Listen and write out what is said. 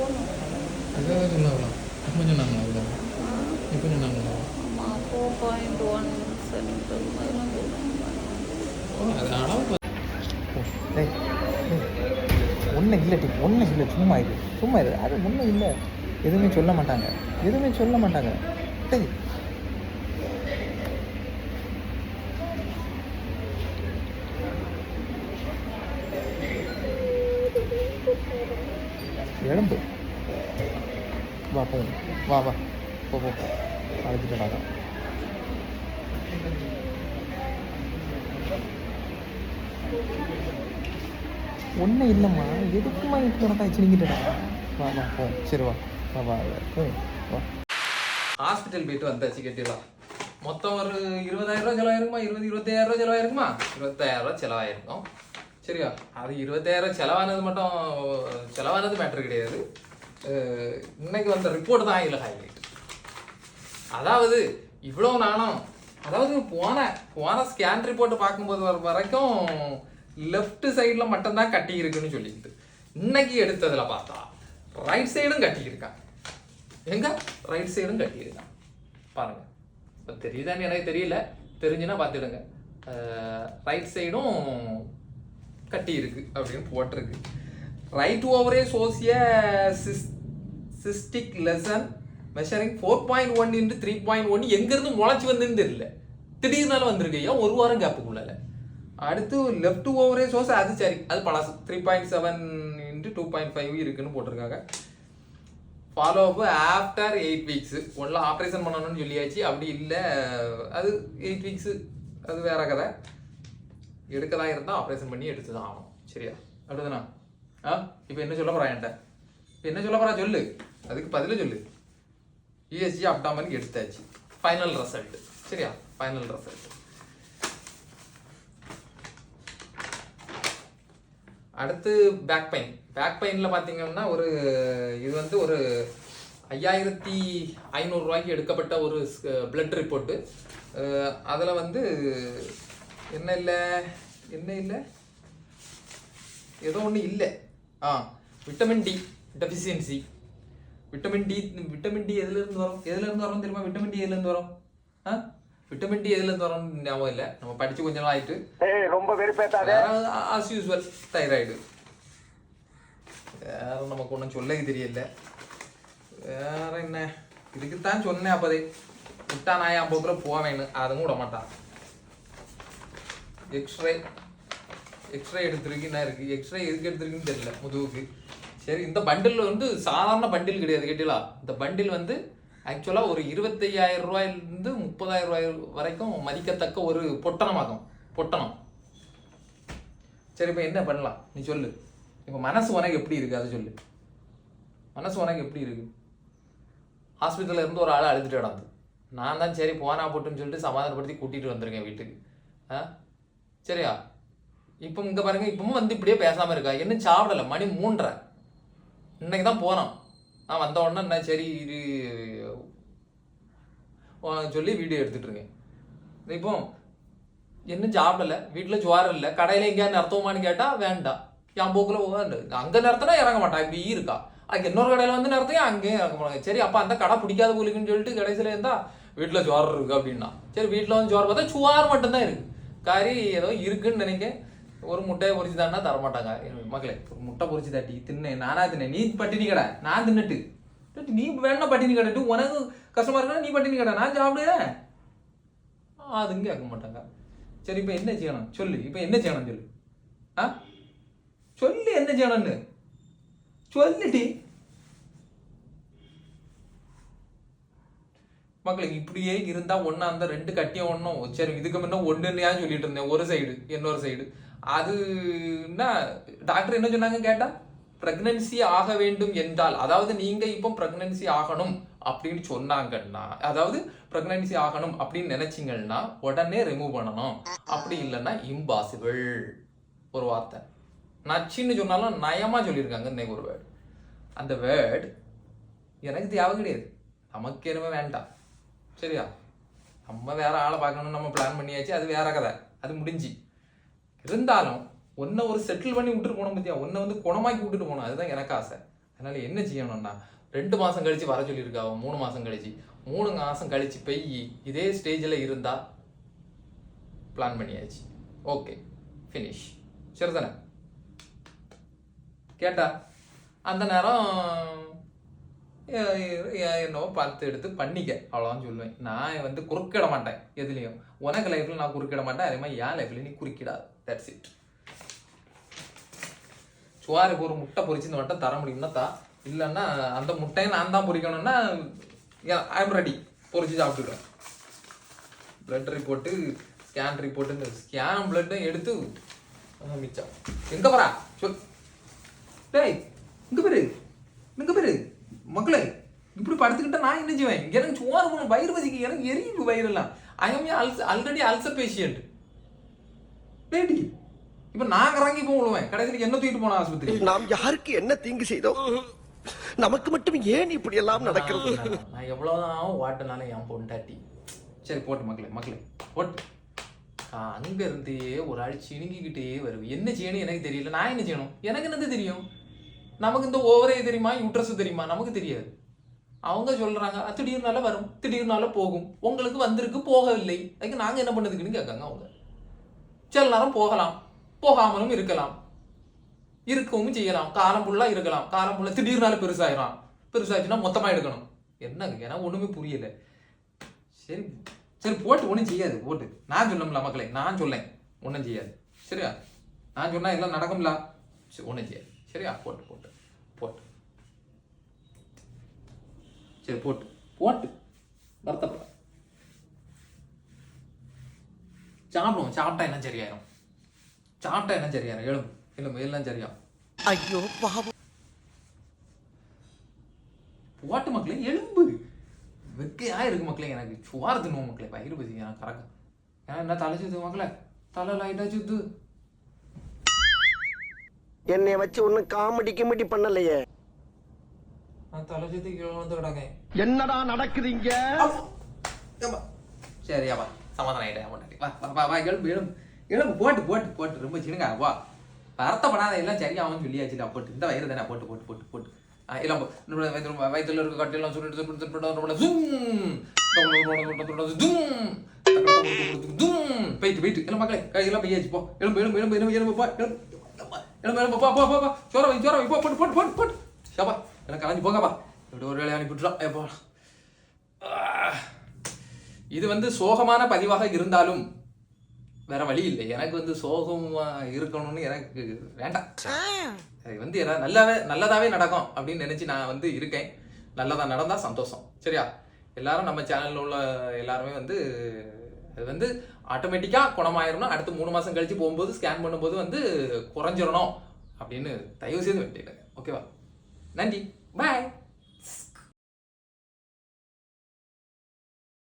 அதுக்காக சொன்னாங்களா? இப்போ சொன்னாங்களா? அவ்வளோ இப்போ சொன்னாங்களா? ஆமாம் 4.1 சென்டிமீட்டர் மாதிரிலாம் சொல்லுவாங்க. ஓ, அது அளவு ஒன்றும் இல்லை டீ, ஒன்றும் இல்லை, சும்மா இது, சும்மா இது, அது ஒன்றும் இல்லை, எதுவுமே சொல்ல மாட்டாங்க, எதுவுமே சொல்ல மாட்டாங்க. டேய் எலும்பு வா போ, வா வா போ போ, அழைச்சிட்டா. ஒன்றும் இல்லைம்மா, எதுக்குமா இப்போ உனக்கு வச்சுருங்கிட்டடா. வா வா போ, சரி வா வா வா போ வா. ஹாஸ்பிட்டல் போயிட்டு வந்தாச்சு. கேட்டீங்களா? மொத்தம் ஒரு 20,000 ரூபா செலவாயிருக்குமா? 25,000 ரூபா செலவாயிருக்குமா? 25,000 ரூபா செலவாயிருக்கும். சரியா? அது 20,000 செலவானது மேட்ரு கிடையாது. இன்னைக்கு வந்த ரிப்போர்ட் தான் இதில் ஹைலைட். அதாவது இவ்வளோ நாளும், அதாவது போன ஸ்கேன் ரிப்போர்ட் பார்க்கும்போது வரைக்கும் லெஃப்ட் சைடில் மட்டும்தான் கட்டி இருக்குன்னு சொல்லிட்டு, இன்னைக்கு எடுத்ததுல பார்த்தா ரைட் சைடும் கட்டி இருக்கான். எங்க ரைட் சைடும் கட்டி இருக்கான் பாருங்க. இப்போ தெரியுதான்னு எனக்கு தெரியல, தெரிஞ்சுன்னா பார்த்துடுங்க. ரைட் சைடும் கட்டி இருக்கு அப்படின்னு போட்டிருக்கு. ரைட் ஓவரே சோசிய சிஸ்டிக் லெசன் மெஷரிங் 4.1 into 3.1 எங்கிருந்து முளைச்சி வந்துன்னு தெரியல, திடீர்னால வந்திருக்கு. ஏன் ஒரு வாரம் கேப்புக்குள்ளால. அடுத்து லெஃப்ட் ஓவரே சோர்ஸ், அது சரி, அது பழசு. 3.7 into 2.5 இருக்குன்னு போட்டிருக்காங்க. Follow up after 8 weeks. ஒன்றில் ஆப்ரேஷன் பண்ணணும்னு சொல்லியாச்சு. அப்படி இல்லை, அது 8 வீக்ஸு, அது வேற கதை. எடுக்கதான் இருந்தால் ஆப்ரேஷன் பண்ணி எடுத்து தான் ஆகணும். சரியா? அப்படிதானா? இப்போ என்ன சொல்ல போகிறா என்கிட்ட? இப்போ என்ன சொல்ல போகிறா சொல்லு, அதுக்கு பதில சொல்லு. இஎஸ்ஜி அப்டாமனுக்கு எடுத்தாச்சு. Final result. சரியா? Final result. அடுத்து பேக் பெயினில் பார்த்தீங்கன்னா இது வந்து ஒரு 5,500 ரூபாய்க்கு எடுக்கப்பட்ட ஒரு பிளட் ரிப்போர்ட்டு. அதில் வந்து என்ன இல்லை ஏதோ ஒன்று இல்லை. Vitamin D deficiency. Vitamin D எதுலேருந்து வரும் தெரியுமா? விட்டமின் டி எதுலேருந்து வரும்? விட்டமின் டி எதுலேருந்து வரும்னு ஞாபகம் இல்லை, நம்ம படித்து கொஞ்ச நாள் ஆயிட்டு. ரொம்ப வெறுப்பேத்தாத. As usual thyroid. வேற நமக்கு ஒன்றும் சொல்ல தெரியல. வேற என்ன, இதுக்குத்தான் சொன்னேன் அப்போதே, விட்டா நான் என் போக்குல போவேன்னு. அதுவும் விட மாட்டான். எக்ஸ்ரே எடுத்துருக்கு. என்ன இருக்கு எக்ஸ்ரே எதுக்கு எடுத்துருக்குன்னு தெரியல, முதுகுக்கு. சரி, இந்த பண்டில் வந்து சாதாரண பண்டில் கிடையாது. கேட்டீங்களா? இந்த பண்டில் வந்து ஆக்சுவலாக ஒரு 25,000 ரூபாயிலிருந்து 30,000 ரூபாய் வரைக்கும் மதிக்கத்தக்க ஒரு பொட்டணம். சரி, இப்போ என்ன பண்ணலாம் நீ சொல்லு. இப்போ மனசு உனக்கு எப்படி இருக்கு அதை சொல்லு. மனசு உனக்கு எப்படி இருக்கு? ஹாஸ்பிட்டலில் இருந்து ஒரு ஆள் அழுதுட்டு கிடந்து, நான் தான் சரி போனா போட்டுன்னு சொல்லிட்டு சமாதானப்படுத்தி கூட்டிகிட்டு வந்திருக்கேன் வீட்டுக்கு. சரியா? இப்போ இங்கே பாருங்க, இப்பவும் வந்து இப்படியே பேசாமல் இருக்கா. இன்னும் சாப்பிடலை, மணி 3:30. இன்னைக்கு தான் போனோம். நான் வந்த உடனே என்ன சரி இது சொல்லி வீடியோ எடுத்துட்டு இருக்கேன். இப்போ இன்னும் சாப்பிடலை, வீட்டில் ஜுவாரம் இல்லை, கடையில் எங்கேயா நிறுத்துவோமான்னு கேட்டால் வேண்டாம், என் போக்கில் போகாண்டு. அங்கே நிறுத்தினா இறங்க மாட்டான், இப்படி இருக்கா. அதுக்கு இன்னொரு கடையில் வந்து நிறுத்தையும் அங்கேயும் இறங்க மாட்டாங்க. சரி, அப்போ அந்த கடை பிடிக்காத போலிக்குன்னு சொல்லிட்டு கடைசியில் இருந்தால் வீட்டில் ஜுவாரம் இருக்குது அப்படின்னா, சரி வீட்டில் வந்து ஜுவாரம் பார்த்தா சுவார் மட்டும்தான் இருக்குது. கறி ஏதோ இருக்குன்னு நினைக்க. ஒரு முட்டையை பொறிச்சு தான்னா தரமாட்டாங்க. மக்களே, ஒரு முட்டை பொறிச்சு தாட்டி தின்னேன், நானா தின்னேன். நீ பட்டினி கடை, நான் தின்னுட்டு நீ வேணா பட்டினி கடைட்டு உனக்கு கஷ்டமா இருக்கா, நீ பட்டினி கடை, நான் சாப்பிடுவேன். அதுங்க கேட்க மாட்டாங்க. சரி, இப்போ என்ன செய்யணும் சொல்லு. இப்போ என்ன செய்யணும் சொல்லு. சொல்லு என்ன செய்யணும்னு சொல்லிட்டு. மக்களுக்கு இப்படியே இருந்தா ஒன்னா அந்த 2 கட்டியும் ஒன்றும் சரி, இதுக்கு முன்ன ஒன்றுன்னு சொல்லிட்டு இருந்தேன், ஒரு சைடு இன்னொரு சைடு. அதுன்னா டாக்டர் என்ன சொன்னாங்க கேட்டா, பிரெக்னன்சி ஆக வேண்டும் என்றால், அதாவது நீங்க இப்போ பிரெக்னன்சி ஆகணும் அப்படின்னு சொன்னாங்கன்னா, அதாவது பிரெக்னன்சி ஆகணும் அப்படின்னு நினைச்சிங்கன்னா உடனே ரிமூவ் பண்ணணும். அப்படி இல்லைன்னா இம்பாசிபிள். ஒரு வார்த்தை நச்சுன்னு சொன்னாலும் நயமா சொல்லியிருக்காங்க இன்னைக்கு ஒரு வேர்டு. அந்த வேர்டு எனக்கு தேவை கிடையாது, நமக்கு என்னமே வேண்டாம். சரியா? நம்ம வேற ஆளை பார்க்கணும்னு நம்ம பிளான் பண்ணியாச்சு, அது வேற கதை, அது முடிஞ்சு. இருந்தாலும் ஒன்றை ஒரு செட்டில் பண்ணி விட்டுட்டு போனோம் பத்தியா, ஒன்றை வந்து குணமாக்கி விட்டுட்டு போனோம். அதுதான் எனக்கு ஆசை. அதனால என்ன செய்யணும்னா 2 மாசம் கழிச்சு வர சொல்லியிருக்காங்க, 3 மாசம் கழிச்சு. 3 மாசம் கழிச்சு போய் இதே ஸ்டேஜில் இருந்தா பிளான் பண்ணியாச்சு. Okay, finish. சரிதானே? கேட்டா அந்த நேரம் என்னவோ பார்த்து எடுத்து பண்ணிக்க, அவ்வளோதான் சொல்லுவேன். நான் வந்து குறுக்கிட மாட்டேன் எதுலேயும். உனக்கு லைஃப்பில் நான் குறுக்கிட மாட்டேன், அதே மாதிரி என் லைஃப்ல நீ குறுக்கிடாது. That's it. சுவாருக்கு ஒரு முட்டை பொரிச்சு இந்த மட்டும் தர முடியும்னா தா, இல்லைன்னா அந்த முட்டையை நான் தான் பொரிக்கணும்னா ஐ எம் ரெடி, பொரிச்சு சாப்பிட்டுக்கிறேன். பிளட் ரிப்போர்ட்டு, ஸ்கேன் ரிப்போர்ட்டுன்னு ஸ்கேன் பிளட்டும் எடுத்து மிச்சம். எங்கே போறா சொல். டேய் இங்கே பேரு, இங்கே பேரு மக்களே, இப்படி படுத்துக்கிட்டா நான் என்ன செய்வேன்? எனக்கு சுமார் போகணும், வயிறு வசிக்கு, எனக்கு எரியுது வயிறெல்லாம். I am already ulcer patient. Daddy இப்போ நான் கறங்கி போடுவேன், கடைசிக்கு என்ன தூக்கிட்டு போன ஆஸ்பத்திரி. நாம் யாருக்கு என்ன தீங்கு செய்தோம்? நமக்கு மட்டும் ஏன் இப்படி எல்லாம் நடக்கிறது? நான் எவ்வளவுதான் வாட்டினாலும் என் பொண்டாட்டி. சரி போட்டு மக்களே போட்டு. அங்க இருந்தே ஒரு ஆள் சிணுங்கிக்கிட்டே வருது. என்ன செய்யணும் எனக்கு தெரியல. நான் என்ன செய்யணும்? எனக்கு என்னது தெரியும்? நமக்கு இந்த ஓவரே தெரியுமா, யூட்ரஸ் தெரியுமா? நமக்கு தெரியாது. அவங்க சொல்றாங்க திடீர்னால வரும், திடீர்னால போகும். உங்களுக்கு வந்திருக்கு, போகவில்லை, அதுக்கு நாங்க என்ன பண்ணதுக்குன்னு கேட்காங்க அவங்க. சில நேரம் போகலாம், போகாமலும் இருக்கலாம், இருக்கவும் செய்யலாம். காலம் ஃபுல்லா இருக்கலாம், காலம் ஃபுல்லா திடீர்னால பெருசாயிரும். பெருசாச்சுன்னா மொத்தமா எடுக்கணும். என்னங்க எனக்கு ஒண்ணுமே புரியல. சரி சரி போட்டு ஒன்றும் செய்யாது, போட்டு. நான் சொல்லணும்ல மக்களே, நான் சொல்லேன் ஒன்றும் செய்யாது. சரியா? நான் சொன்னா எல்லாம் நடக்கும்ல, ஒன்றும் செய்யாது. சரியா? போட்டு போட்டு போட்டு சரி போட்டு போட்டு வருத்தப்பட சாப்பிடுவோம். சாப்பிட்டா என்ன சரியாயிரும், சாப்பிட்டா என்ன சரியாயிரும். எலும்பு எலும்பு எல்லாம் சரியா. ஐயோ பாவம். போட்டு மக்களே, எலும்பு வெக்கையா இருக்கு மக்களே. எனக்கு சுவார் தின்னுவோம் மக்களே, வயிறு பசி எனக்கு கறக்கும். ஏன்னா என்ன தலை சுத்து மக்களே, தலை லைட்டா சுத்து. என்னை வச்சு ஒன்னும் காமெடி கிமெடி பண்ணலையே. நான் தலை சுத்தி கீழே வந்து கிடக்கேன். என்னடா நடக்குதுங்க? சரியாப்பா, சமாதானம் ஆயிட்டேன். வா வா வா வா, எலும்பு எலும்பு எலும்பு போட்டு போட்டு போட்டு ரொம்ப சின்னுங்க. வா வருத்தப்படாத, எல்லாம் சரியாகும் சொல்லியாச்சுல. போட்டு இந்த வயிறு தானே, போட்டு போட்டு போட்டு போட்டு எல்லாம் வயிற்றுல இருக்க கட்டியெல்லாம் சொல்லிட்டு போயிட்டு போயிட்டு எல்லாம் மக்களே கையெல்லாம் பையாச்சு. போ எலும்பு எலும்பு எலும்பு எலும்பு எலும்பு போ எலும்பு எலும்பு எலும்பு போ போ போ போ சோற வை போ போட்டு போட்டு போட்டு போட்டு ஷாப்பா எல்லாம் கலைஞ்சு போங்கப்பா. இப்படி ஒரு வேலையை அனுப்பிட்டுறோம். எப்போ இது வந்து சோகமான பதிவாக இருந்தாலும் வேற வழி இல்லை. எனக்கு வந்து சோகமா இருக்கணும்னு எனக்கு வேண்டாம். அது வந்து நல்லதாவே நடக்கும் அப்படின்னு நினைச்சு நான் வந்து இருக்கேன். நல்லதா நடந்தா சந்தோஷம். சரியா? எல்லாரும் நம்ம சேனல்ல உள்ள எல்லாருமே வந்து அது வந்து ஆட்டோமேட்டிக்கா குணமாயிரணும். அடுத்து 3 மாசம் கழிச்சு போகும்போது ஸ்கேன் பண்ணும்போது வந்து குறைஞ்சிடணும் அப்படின்னு தயவு செய்து வேண்டியது. ஓகேவா? நன்றி, பாய்.